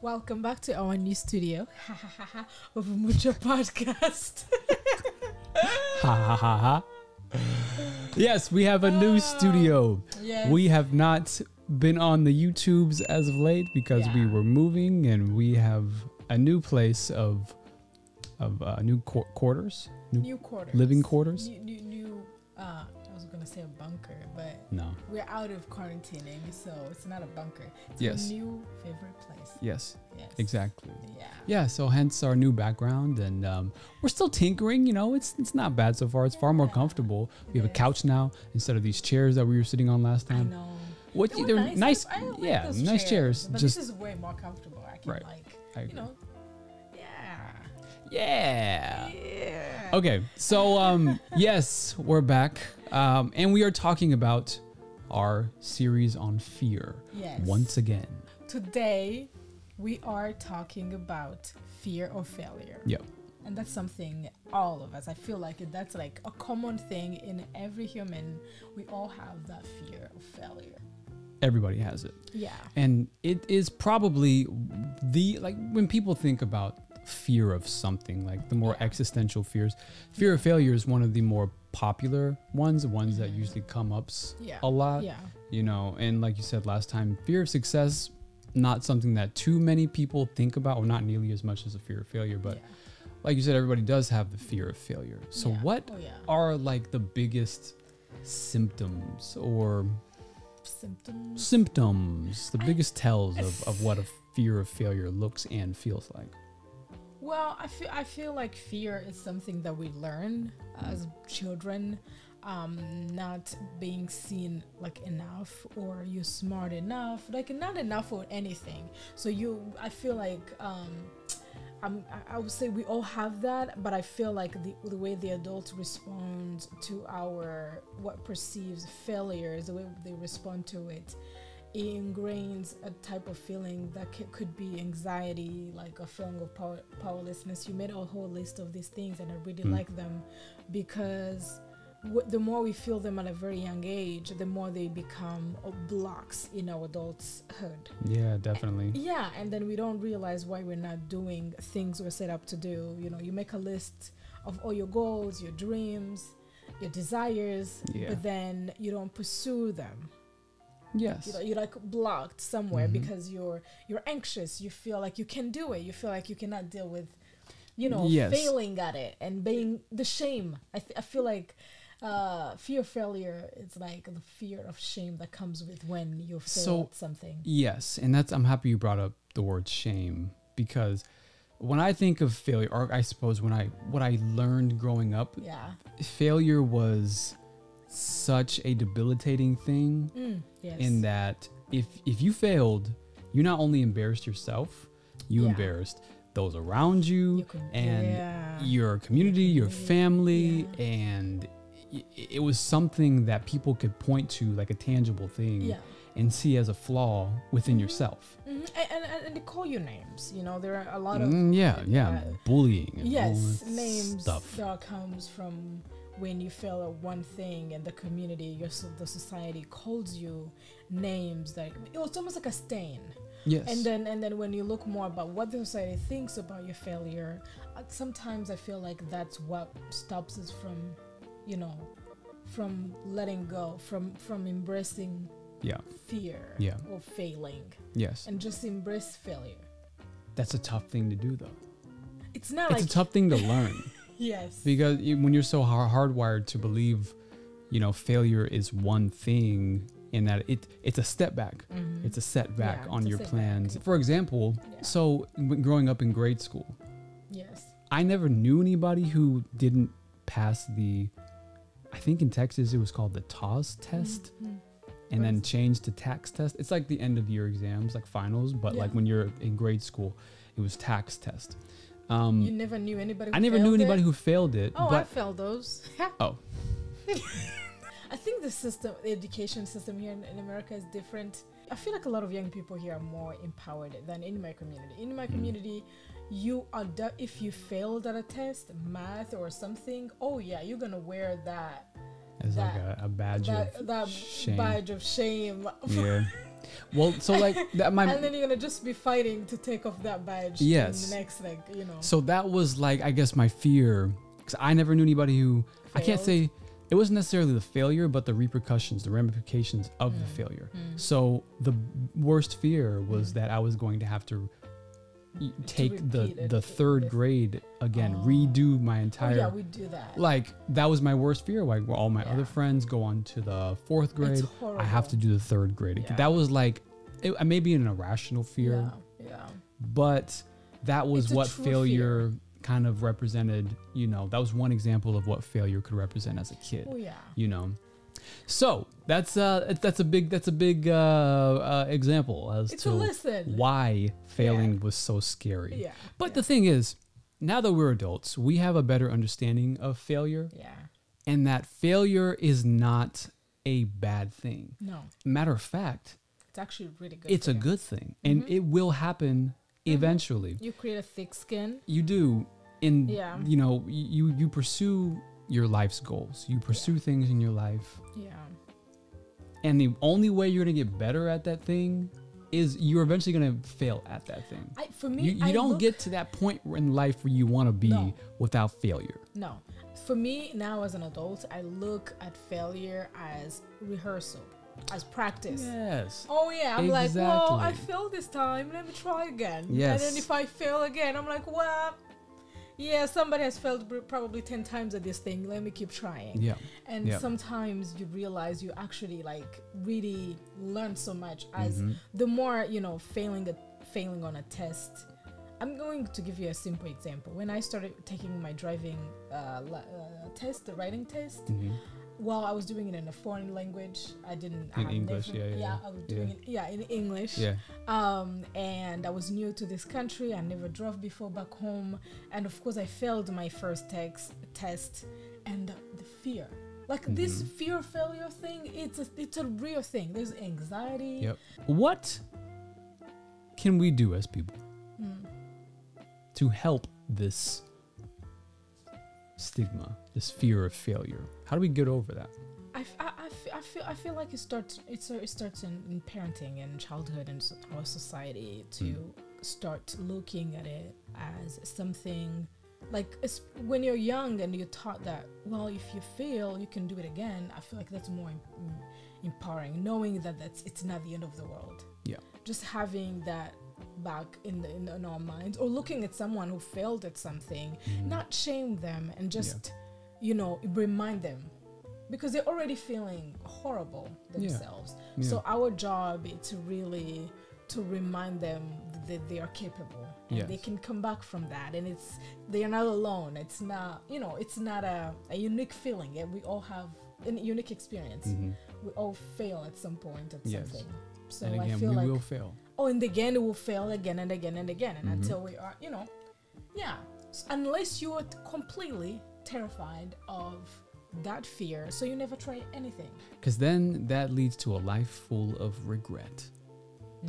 Welcome back to our new studio of Umuco podcast. Ha ha ha ha. Yes, we have a new studio. Yes. We have not been on the YouTubes as of late because we were moving, and we have a new place of new quarters. New quarters. Living quarters. New I was gonna say a bunker, but no. We're out of quarantining, so it's not a bunker. It's Yes. a new favorite place. Yes. Yes. Exactly. Yeah. Yeah, so hence our new background, and we're still tinkering. You know, it's not bad so far. It's far more comfortable. We have a couch now instead of these chairs that we were sitting on last I time. know. What They were they're nice. I like Yeah, those nice chairs. But Just this is way more comfortable. I can Right. I you agree. know. Yeah. Yeah. Yeah. Okay, so yes, we're back, and we are talking about our series on fear. Yes. Once again. Today, we are talking about fear of failure. Yep. And that's something all of us, I feel like that's like a common thing in every human. We all have that fear of failure. Everybody has it. Yeah. And it is probably when people think about fear of something, like the more existential fears, fear of failure is one of the more popular ones, the ones that usually come up a lot. Yeah. You know, and like you said last time, fear of success, not something that too many people think about, or not nearly as much as a fear of failure, but like you said, everybody does have the fear of failure. So what are like the biggest symptoms or symptoms, the biggest tells of what a fear of failure looks and feels like? Well, I feel like fear is something that we learn as children, not being seen like enough, or you're smart enough, like not enough for anything. So I feel like I would say we all have that, but I feel like the way the adults respond to what perceives failures, the way they respond to it, ingrains a type of feeling that could be anxiety, like a feeling of powerlessness. You made a whole list of these things, and I really like them because the more we feel them at a very young age, the more they become blocks in our adulthood. Yeah, definitely. And then we don't realize why we're not doing things we're set up to do. You know, you make a list of all your goals, your dreams, your desires, but then you don't pursue them. Yes. You know, you're like blocked somewhere because you're anxious. You feel like you can do it. You feel like you cannot deal with, failing at it and being the shame. I feel like fear of failure is like the fear of shame that comes with when you fail at something. Yes, and I'm happy you brought up the word shame, because when I think of failure, or I suppose what I learned growing up, failure was such a debilitating thing. In that if you failed, you not only embarrassed yourself, you embarrassed those around you and your community, your family, and it was something that people could point to, like a tangible thing, and see as a flaw within yourself. And they call you names. You know, there are a lot of bullying and names stuff that comes from when you fail at one thing, and the community, the society calls you names that it's almost like a stain. Yes. And then when you look more about what the society thinks about your failure, sometimes I feel like that's what stops us from letting go, from embracing fear or failing. Yes. And just embrace failure. That's a tough thing to do, though. It's a tough thing to learn. Yes. Because when you're so hardwired to believe, failure is one thing, in that it's a step back. It's a setback on your plans. For example, so growing up in grade school, I never knew anybody who didn't pass I think in Texas it was called the TAS test, and then changed to tax test. It's like the end of year exams, like finals, but like when you're in grade school, it was tax test. You never knew anybody who I never knew anybody who failed it. Oh, but I failed those. Oh. I think the education system here in America is different. I feel like a lot of young people here are more empowered than in my community. In my community, you are if you failed at a test, math or something, you're gonna wear that as like a badge of shame. Badge of shame. Yeah. Well, so like that, and then you're gonna just be fighting to take off that badge. Yes. In the next, like, you know. So that was like, I guess my fear, because I never knew anybody who failed. I can't say it wasn't necessarily the failure, but the repercussions, the ramifications of the failure. So the worst fear was that I was going to have to take the third grade again, redo my entire. Oh, yeah, we do that. Like that was my worst fear. Like all my other friends go on to the fourth grade, I have to do the third grade. That was like, maybe an irrational fear. Yeah. But that was what failure kind of represented. You know, that was one example of what failure could represent as a kid. Oh yeah. You know. So that's a big example as to why failing was so scary. Yeah. But the thing is, now that we're adults, we have a better understanding of failure. Yeah. And that failure is not a bad thing. No. Matter of fact, it's actually really good. It's a good thing, and it will happen eventually. You create a thick skin. You do. You know, you pursue your life's goals. You pursue things in your life. Yeah. And the only way you're going to get better at that thing is you're eventually going to fail at that thing. For me, you don't get to that point in life where you want to be without failure. No. For me, now as an adult, I look at failure as rehearsal, as practice. Yes. Oh, yeah. I'm like, well, I failed this time. Let me try again. Yes. And then if I fail again, I'm like, well, yeah, somebody has failed probably 10 times at this thing. Let me keep trying. Yeah. And sometimes you realize you actually like really learn so much as the more, you know, failing on a test. I'm going to give you a simple example. When I started taking my driving test, the writing test, while I was doing it in a foreign language, I didn't. In English, I was doing it, in English. Yeah. And I was new to this country. I never drove before back home, and of course, I failed my first test, and the fear, like this fear of failure thing, it's a real thing. There's anxiety. Yep. What can we do as people to help this stigma, this fear of failure? How do we get over that? I feel like it starts in parenting and childhood and our society to start looking at it as something like when you're young and you're taught that, well, if you fail you can do it again. I feel like that's more empowering, knowing that it's not the end of the world. Yeah. Just having that back in our minds, or looking at someone who failed at something, not shame them and just you know, remind them, because they're already feeling horrible themselves. So our job is to really to remind them that they are capable and they can come back from that, and they are not alone. It's not, you know, it's not a unique feeling. We all have a unique experience. We all fail at some point at something. So and again, I feel we like will fail. Oh, and again, it will fail again and again and again, and until we are, you know, unless you are completely terrified of that fear, so you never try anything. Because then that leads to a life full of regret,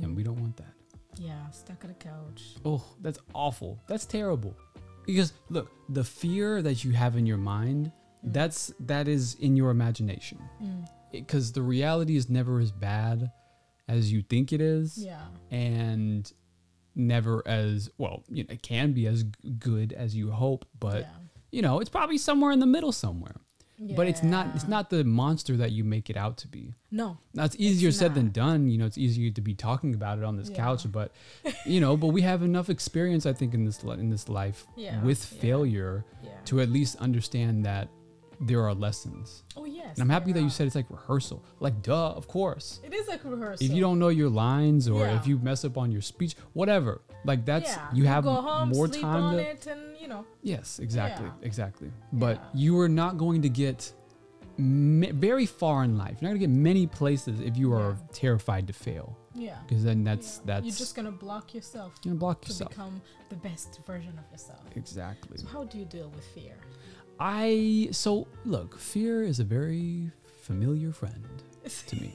and we don't want that. Yeah, stuck on a couch. Oh, that's awful. That's terrible. Because look, the fear that you have in your mind, that is in your imagination. Because the reality is never as bad as you think it is. Yeah. And never as, well, you know, it can be as good as you hope, but you know, it's probably somewhere in the middle somewhere. But it's not the monster that you make it out to be. No. Now, it's easier said than done. You know, it's easier to be talking about it on this couch, but you know, but we have enough experience, I think, in this life with failure to at least understand that there are lessons. Oh yes. And I'm happy that you said it's like rehearsal. Like, duh, of course. It is like rehearsal. If you don't know your lines, or if you mess up on your speech, whatever, like that's you have go home, more sleep time on to it, and you know. Yes, exactly, exactly. But you are not going to get very far in life. You're not going to get many places if you are terrified to fail. Yeah. Because then that's you're just gonna block yourself. You're gonna block yourself to become the best version of yourself. Exactly. So how do you deal with fear? So look, fear is a very familiar friend to me.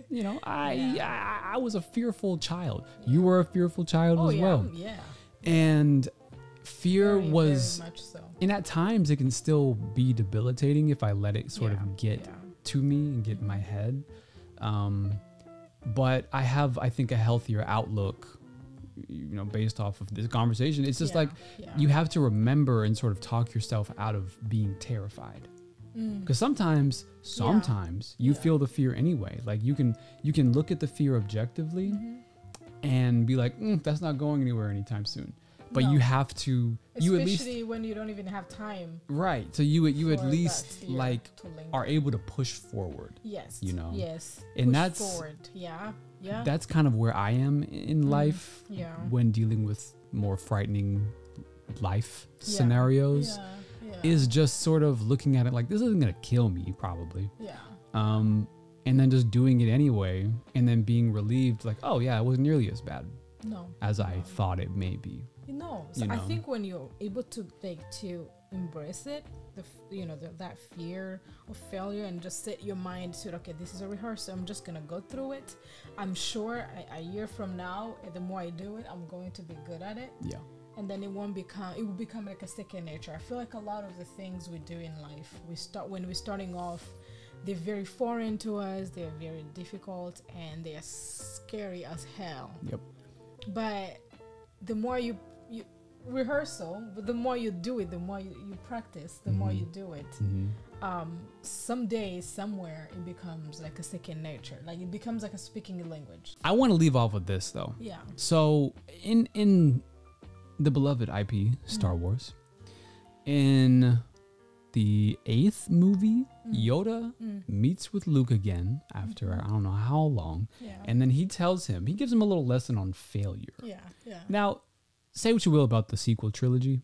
You know, I was a fearful child. You were a fearful child as well. Yeah. And fear was, very much so. And at times it can still be debilitating if I let it sort of get to me and get in my head. but I have, I think, a healthier outlook, you know, based off of this conversation. It's just you have to remember and sort of talk yourself out of being terrified. Because sometimes you feel the fear anyway. Like you can look at the fear objectively and be like, that's not going anywhere anytime soon. But you have to, especially when you don't even have time. Right. So you at least like are able to push forward. Yes. You know. Yes. And push that's forward. Yeah. That's kind of where I am in life. Yeah. When dealing with more frightening life scenarios. Is just sort of looking at it like, this isn't gonna kill me probably. Yeah. And then just doing it anyway, and then being relieved, like, oh yeah, it wasn't nearly as bad as I thought it may be. So I think when you're able to embrace it, that fear of failure, and just set your mind to, okay, this is a rehearsal, I'm just gonna go through it. I'm sure a year from now, the more I do it, I'm going to be good at it. Yeah. And then it will become like a second nature. I feel like a lot of the things we do in life, when we're starting off, they're very foreign to us, they're very difficult, and they're scary as hell. Yep. But the more you rehearsal, but the more you do it, the more you practice, the more you do it. Someday, somewhere, it becomes like a second nature. Like it becomes like a speaking language. I want to leave off with this though. Yeah. So in the beloved IP Star Wars, in the 8th movie, Yoda meets with Luke again after I don't know how long, and then he gives him a little lesson on failure. Now, say what you will about the sequel trilogy,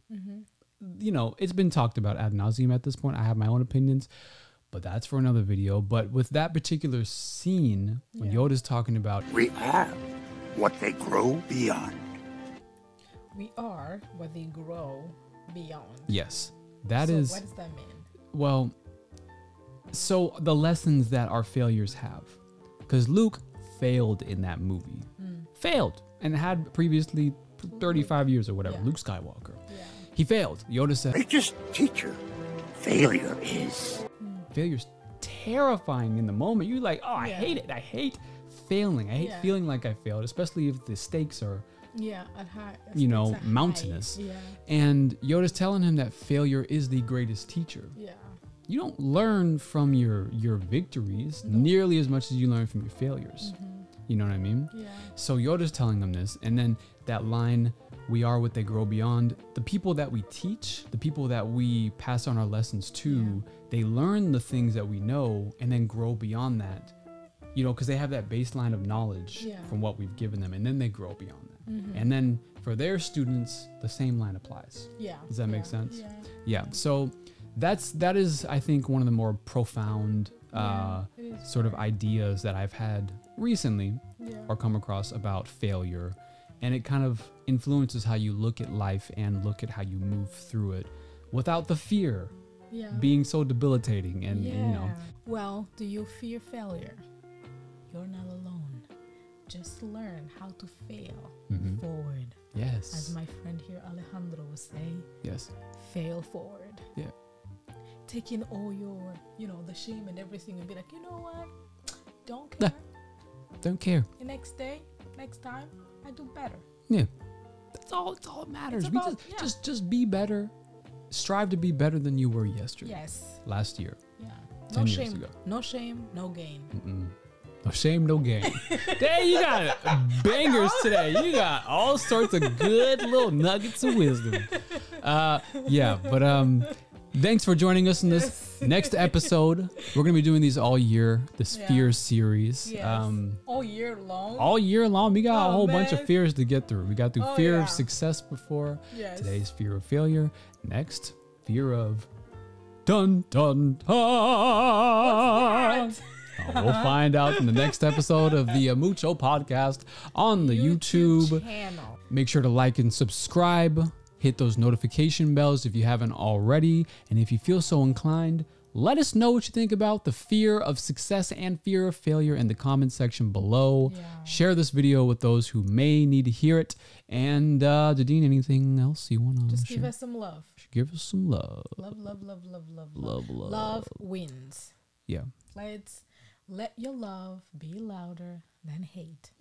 you know, it's been talked about ad nauseum at this point. I have my own opinions, but that's for another video. But with that particular scene, when Yoda's talking about, we are what they grow beyond. We are what they grow beyond. Yes. That is. What does that mean? Well, so the lessons that our failures have. Because Luke failed in that movie. Failed. And had previously 35 years or whatever. Luke Skywalker. Yeah. He failed. Yoda said, greatest teacher failure is. Failure's terrifying in the moment. You're like, oh, I hate it. I hate failing. I hate feeling like I failed, especially if the stakes are mountainous. Yeah. And Yoda's telling him that failure is the greatest teacher. Yeah. You don't learn from your victories nearly as much as you learn from your failures. You know what I mean? Yeah. So Yoda's telling them this, and then that line, we are what they grow beyond. The people that we teach, the people that we pass on our lessons to, they learn the things that we know and then grow beyond that. You know, because they have that baseline of knowledge from what we've given them, and then they grow beyond that. And then for their students, the same line applies. Yeah. Does that make sense? Yeah. So that is, I think, one of the more profound sort of ideas that I've had recently or come across about failure. And it kind of influences how you look at life and look at how you move through it without the fear being so debilitating. And you know. Well, do you fear failure? You're not alone. Just learn how to fail forward. Yes. As my friend here, Alejandro, will say. Yes. Fail forward. Yeah. Taking all your, the shame and everything and be like, you know what? Don't care. Don't care. The next time, I do better. Yeah. That's all that matters. Just be better. Strive to be better than you were yesterday. Yes. Last year. Yeah. 10 years ago. No shame, no gain. No shame, no gain. Dang, you got bangers today. You got all sorts of good little nuggets of wisdom. Thanks for joining us in this next episode. We're going to be doing these all year, this fear series. Yes. All year long? All year long. We got a whole bunch of fears to get through. We got through fear of success before. Yes. Today's fear of failure. Next, fear of dun dun dun. What's that? We'll find out in the next episode of the Umuco podcast on the YouTube channel. Make sure to like and subscribe. Hit those notification bells if you haven't already. And if you feel so inclined, let us know what you think about the fear of success and fear of failure in the comment section below. Yeah. Share this video with those who may need to hear it. And Dydine, anything else you want to Just share? give us some love. Give us some love. Love. Love wins. Yeah. let your love be louder than hate.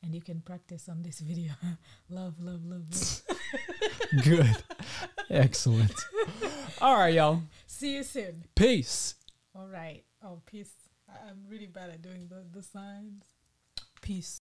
And you can practice on this video. Love, love, love, love. Good. Excellent. All right, y'all. See you soon. Peace. All right. Oh, peace. I'm really bad at doing the signs. Peace.